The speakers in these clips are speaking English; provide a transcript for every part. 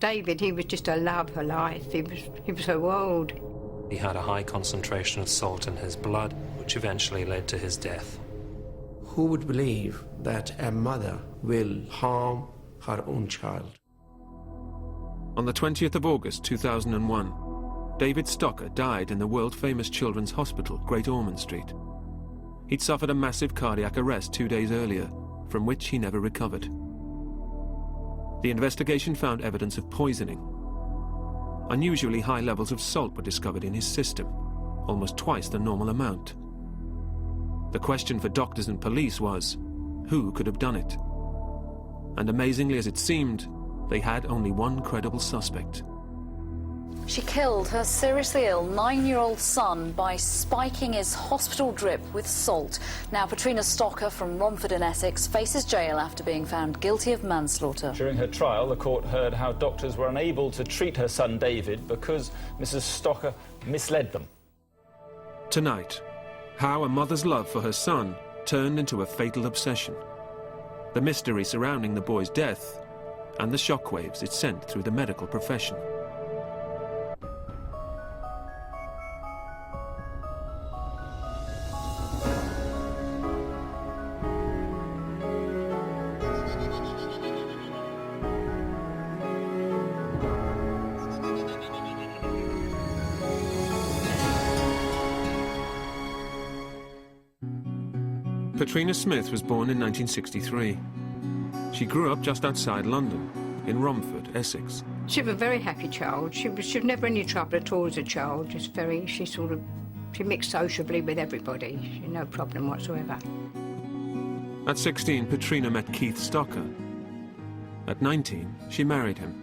David, he was just a love of life. He was so old. He had a high concentration of salt in his blood, which eventually led to his death. Who would believe that a mother will harm her own child? On the 20th of August 2001, David Stocker died in the world-famous children's hospital, Great Ormond Street. He'd suffered a massive cardiac arrest 2 days earlier, from which he never recovered. The investigation found evidence of poisoning. Unusually high levels of salt were discovered in his system, almost twice the normal amount. The question for doctors and police was, who could have done it? And amazingly as it seemed, they had only one credible suspect. She killed her seriously ill 9-year-old son by spiking his hospital drip with salt. Now, Patrina Stocker from Romford in Essex faces jail after being found guilty of manslaughter. During her trial, the court heard how doctors were unable to treat her son David because Mrs. Stocker misled them. Tonight, how a mother's love for her son turned into a fatal obsession. The mystery surrounding the boy's death and the shockwaves it sent through the medical profession. Patrina Smith was born in 1963. She grew up just outside London, in Romford, Essex. She was a very happy child. She was never any trouble at all as a child. She mixed sociably with everybody. She had no problem whatsoever. At 16, Patrina met Keith Stocker. At 19, she married him.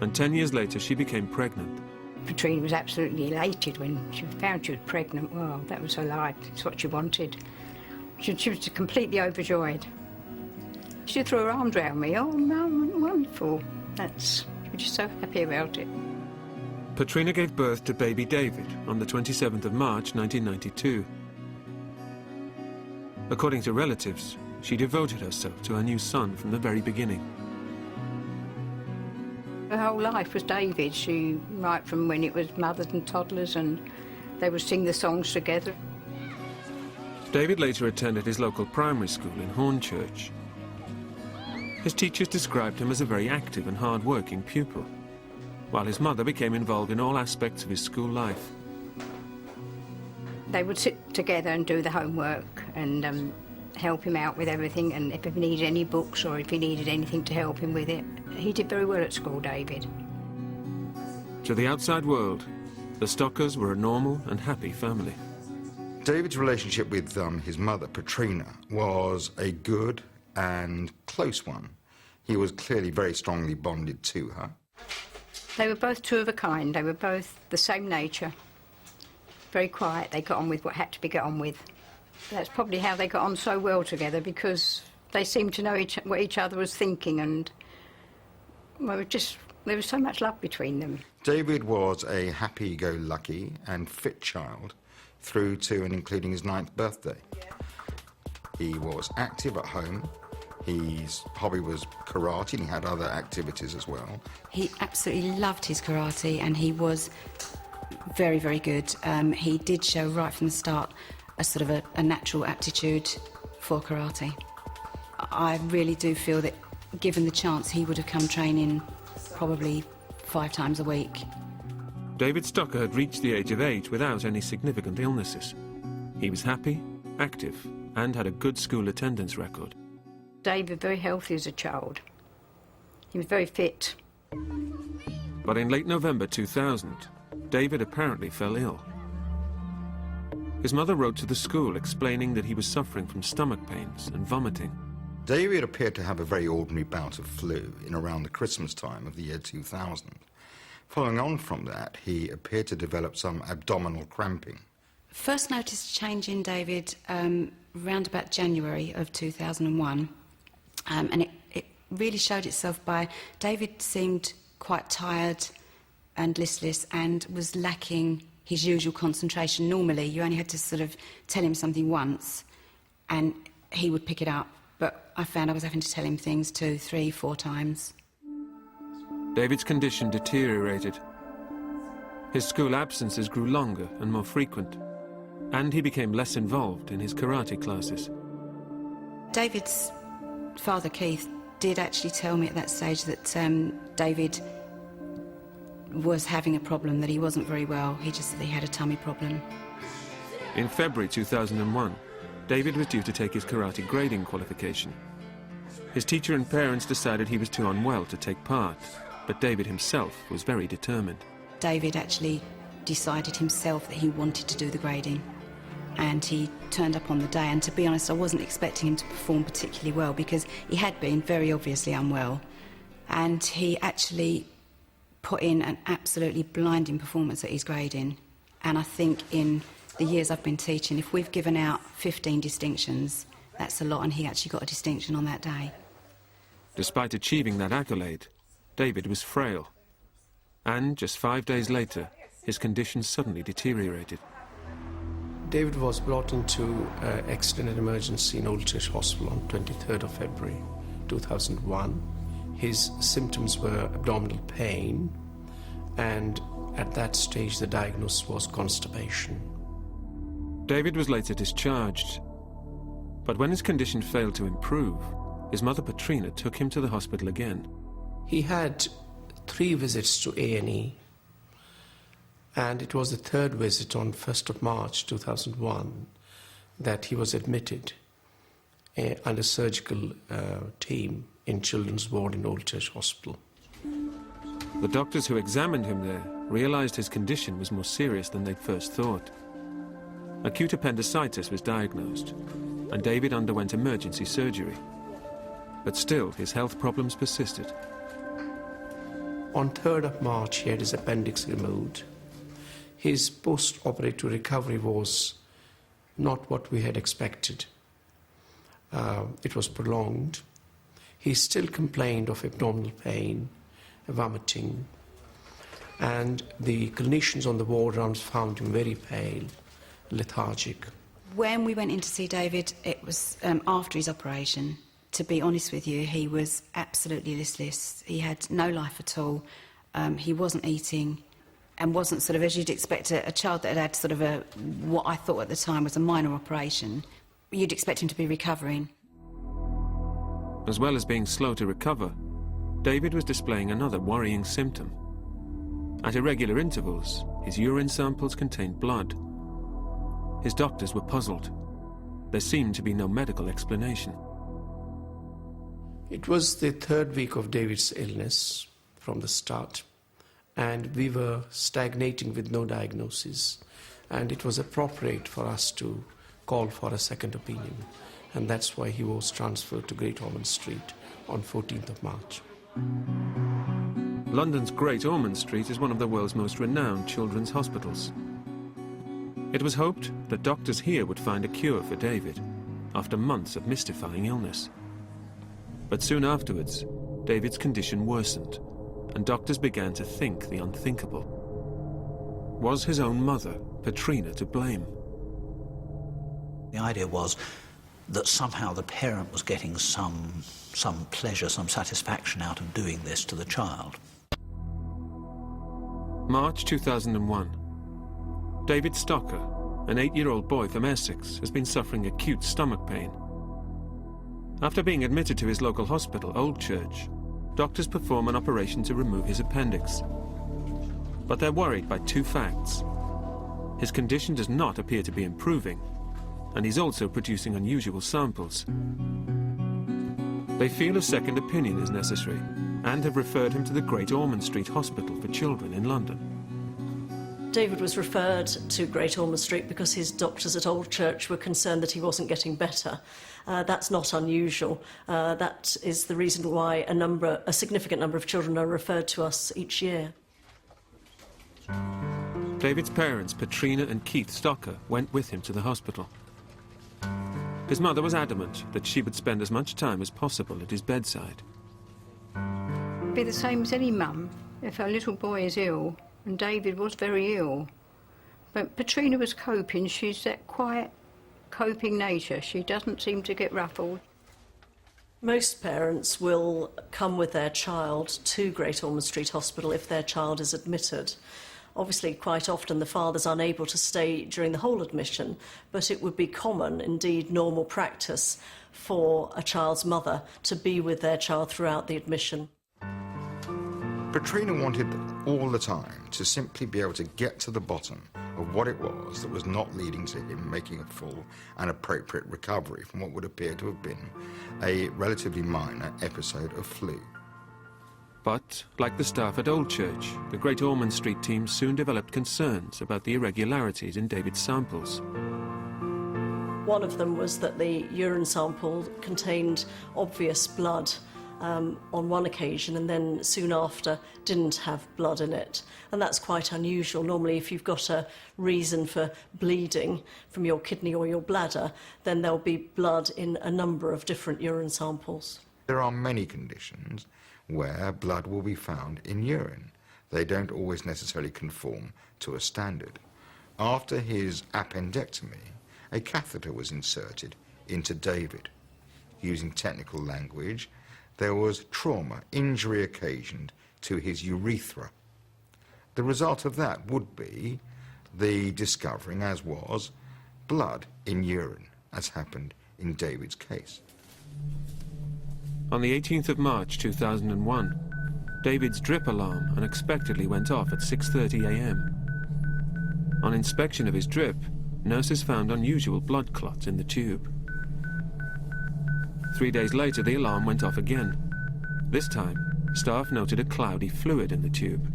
And 10 years later, she became pregnant. Patrina was absolutely elated when she found she was pregnant. Well, that was her life. It's what she wanted. She was completely overjoyed. She threw her arms around me. Oh, Mum, wonderful. We're just so happy about it. Patrina gave birth to baby David on the 27th of March, 1992. According to relatives, she devoted herself to her new son from the very beginning. Her whole life was David. Right from when it was mothers and toddlers, and they would sing the songs together. David later attended his local primary school in Hornchurch. His teachers described him as a very active and hard-working pupil, while his mother became involved in all aspects of his school life. They would sit together and do the homework and help him out with everything, and if he needed any books or if he needed anything to help him with it. He did very well at school, David. To the outside world, the Stockers were a normal and happy family. David's relationship with his mother, Patrina, was a good and close one. He was clearly very strongly bonded to her. They were both two of a kind. They were both the same nature. Very quiet. They got on with what had to be got on with. That's probably how they got on so well together, because they seemed to know what each other was thinking, and well, there was so much love between them. David was a happy-go-lucky and fit child through to and including his 9th birthday. He was active at home. His hobby was karate, and he had other activities as well. He absolutely loved his karate, and he was very, very good. He did show right from the start a sort of a natural aptitude for karate. I really do feel that, given the chance, he would have come training probably 5 times a week. David Stocker had reached the age of 8 without any significant illnesses. He was happy, active, and had a good school attendance record. David was very healthy as a child. He was very fit. But in late November 2000, David apparently fell ill. His mother wrote to the school explaining that he was suffering from stomach pains and vomiting. David appeared to have a very ordinary bout of flu in around the Christmas time of the year 2000. Following on from that, he appeared to develop some abdominal cramping. First noticed a change in David around about January of 2001, and it really showed itself by David seemed quite tired and listless and was lacking his usual concentration. Normally, you only had to sort of tell him something once and he would pick it up, but I found I was having to tell him things 2, 3, 4 times. David's condition deteriorated. His school absences grew longer and more frequent, and he became less involved in his karate classes. David's father, Keith, did actually tell me at that stage that David was having a problem, that he wasn't very well. He just said he had a tummy problem. In February 2001, David was due to take his karate grading qualification. His teacher and parents decided he was too unwell to take part, but David himself was very determined. David actually decided himself that he wanted to do the grading, and he turned up on the day, and to be honest, I wasn't expecting him to perform particularly well because he had been very obviously unwell, and he actually put in an absolutely blinding performance at his grading. And I think in the years I've been teaching, if we've given out 15 distinctions, that's a lot, and he actually got a distinction on that day. Despite achieving that accolade, David was frail, and just 5 days later, his condition suddenly deteriorated. David was brought into accident and emergency in Old Church Hospital on 23rd of February 2001. His symptoms were abdominal pain, and at that stage the diagnosis was constipation. David was later discharged, but when his condition failed to improve, his mother Petrina took him to the hospital again. He had 3 visits to A&E, and it was the 3rd visit on 1st of March 2001 that he was admitted under surgical team in children's ward in Old Church Hospital. The doctors who examined him there realized his condition was more serious than they'd first thought. Acute appendicitis was diagnosed, and David underwent emergency surgery. But still, his health problems persisted. On 3rd of March, he had his appendix removed. His post-operative recovery was not what we had expected. It was prolonged. He still complained of abdominal pain, vomiting, and the clinicians on the ward rounds found him very pale, lethargic. When we went in to see David, it was after his operation. To be honest with you, he was absolutely listless. He had no life at all. He wasn't eating and wasn't sort of, as you'd expect a child that had had sort of what I thought at the time was a minor operation. You'd expect him to be recovering. As well as being slow to recover, David was displaying another worrying symptom. At irregular intervals, his urine samples contained blood. His doctors were puzzled. There seemed to be no medical explanation. It was the 3rd week of David's illness from the start, and we were stagnating with no diagnosis, and it was appropriate for us to call for a second opinion, and that's why he was transferred to Great Ormond Street on 14th of March. London's Great Ormond Street is one of the world's most renowned children's hospitals. It was hoped that doctors here would find a cure for David after months of mystifying illness. But soon afterwards, David's condition worsened, and doctors began to think the unthinkable. Was his own mother, Petrina, to blame? The idea was that somehow the parent was getting some pleasure, some satisfaction out of doing this to the child. March 2001. David Stocker, an 8-year-old boy from Essex, has been suffering acute stomach pain. After being admitted to his local hospital, Old Church, doctors perform an operation to remove his appendix. But they're worried by 2 facts. His condition does not appear to be improving, and he's also producing unusual samples. They feel a second opinion is necessary and have referred him to the Great Ormond Street Hospital for Children in London. David was referred to Great Ormond Street because his doctors at Old Church were concerned that he wasn't getting better. That's not unusual. That is the reason why a significant number of children are referred to us each year. David's parents, Petrina and Keith Stocker, went with him to the hospital. His mother was adamant that she would spend as much time as possible at his bedside. It'd be the same as any mum if her little boy is ill, and David was very ill. But Petrina was coping. She's that quiet, coping nature. She doesn't seem to get ruffled. Most parents will come with their child to Great Ormond Street Hospital if their child is admitted. Obviously, quite often the father's unable to stay during the whole admission, but it would be common, indeed normal practice, for a child's mother to be with their child throughout the admission. Katrina wanted all the time to simply be able to get to the bottom of what it was that was not leading to him making a full and appropriate recovery from what would appear to have been a relatively minor episode of flu. But, like the staff at Old Church, the Great Ormond Street team soon developed concerns about the irregularities in David's samples. One of them was that the urine sample contained obvious blood on one occasion, and then soon after didn't have blood in it. And that's quite unusual. Normally, if you've got a reason for bleeding from your kidney or your bladder, then there'll be blood in a number of different urine samples. There are many conditions where blood will be found in urine. They don't always necessarily conform to a standard. After his appendectomy, a catheter was inserted into David. Using technical language, there was trauma, injury occasioned to his urethra. The result of that would be the discovering, as was, blood in urine, as happened in David's case. On the 18th of March 2001, David's drip alarm unexpectedly went off at 6:30 a.m. On inspection of his drip, nurses found unusual blood clots in the tube. 3 days later, the alarm went off again. This time, staff noted a cloudy fluid in the tube.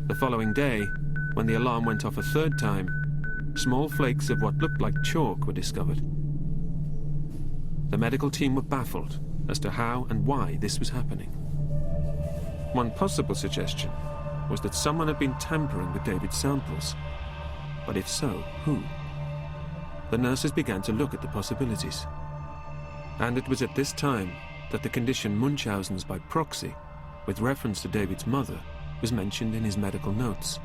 The following day, when the alarm went off a third time, small flakes of what looked like chalk were discovered. The medical team were baffled as to how and why this was happening. One possible suggestion was that someone had been tampering with David's samples. But if so, who? The nurses began to look at the possibilities. And it was at this time that the condition Munchausen's by proxy, with reference to David's mother, was mentioned in his medical notes.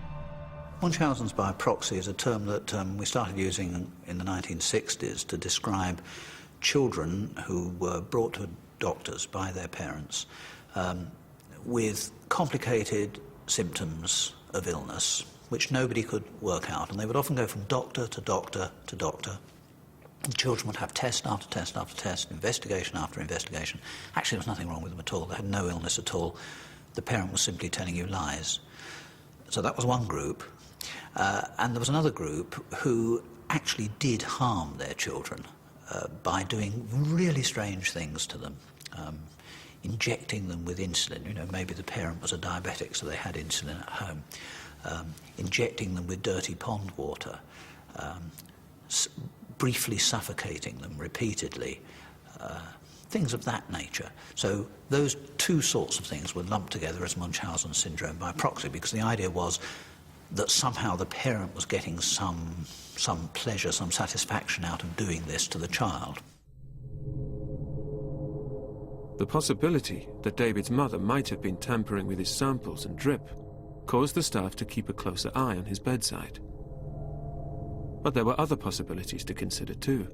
Munchausen's by proxy is a term that we started using in the 1960s to describe children who were brought to doctors by their parents with complicated symptoms of illness which nobody could work out, and they would often go from doctor to doctor to doctor. The children would have test after test after test, investigation after investigation. Actually, there was nothing wrong with them at all. They had no illness at all. The parent was simply telling you lies. So that was one group. And there was another group who actually did harm their children by doing really strange things to them. Injecting them with insulin. You know, maybe the parent was a diabetic, so they had insulin at home. Injecting them with dirty pond water. Briefly suffocating them repeatedly, things of that nature. So those two sorts of things were lumped together as Munchausen syndrome by proxy, because the idea was that somehow the parent was getting some pleasure, some satisfaction out of doing this to the child. The possibility that David's mother might have been tampering with his samples and drip caused the staff to keep a closer eye on his bedside. But there were other possibilities to consider too.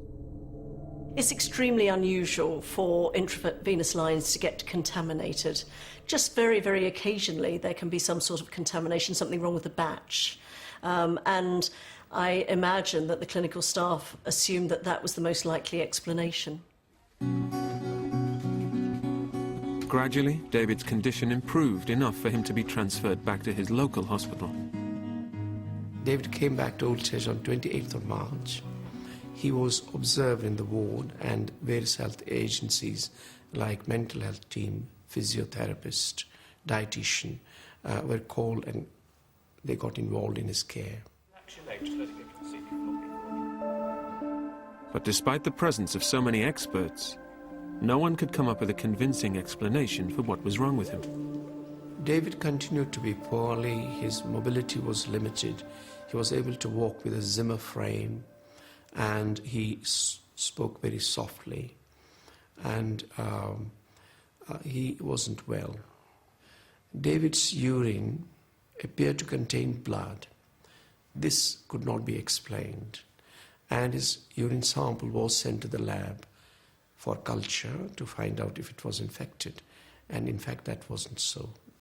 It's extremely unusual for intravenous lines to get contaminated. Just very, very occasionally there can be some sort of contamination, something wrong with the batch. And I imagine that the clinical staff assumed that that was the most likely explanation. Gradually, David's condition improved enough for him to be transferred back to his local hospital. David came back to Old Church on 28th of March. He was observed in the ward, and various health agencies like mental health team, physiotherapist, dietitian were called, and they got involved in his care. But despite the presence of so many experts, no one could come up with a convincing explanation for what was wrong with him. David continued to be poorly, his mobility was limited, he was able to walk with a Zimmer frame, and he spoke very softly, and he wasn't well. David's urine appeared to contain blood. This could not be explained, and his urine sample was sent to the lab for culture to find out if it was infected. And in fact, that wasn't so.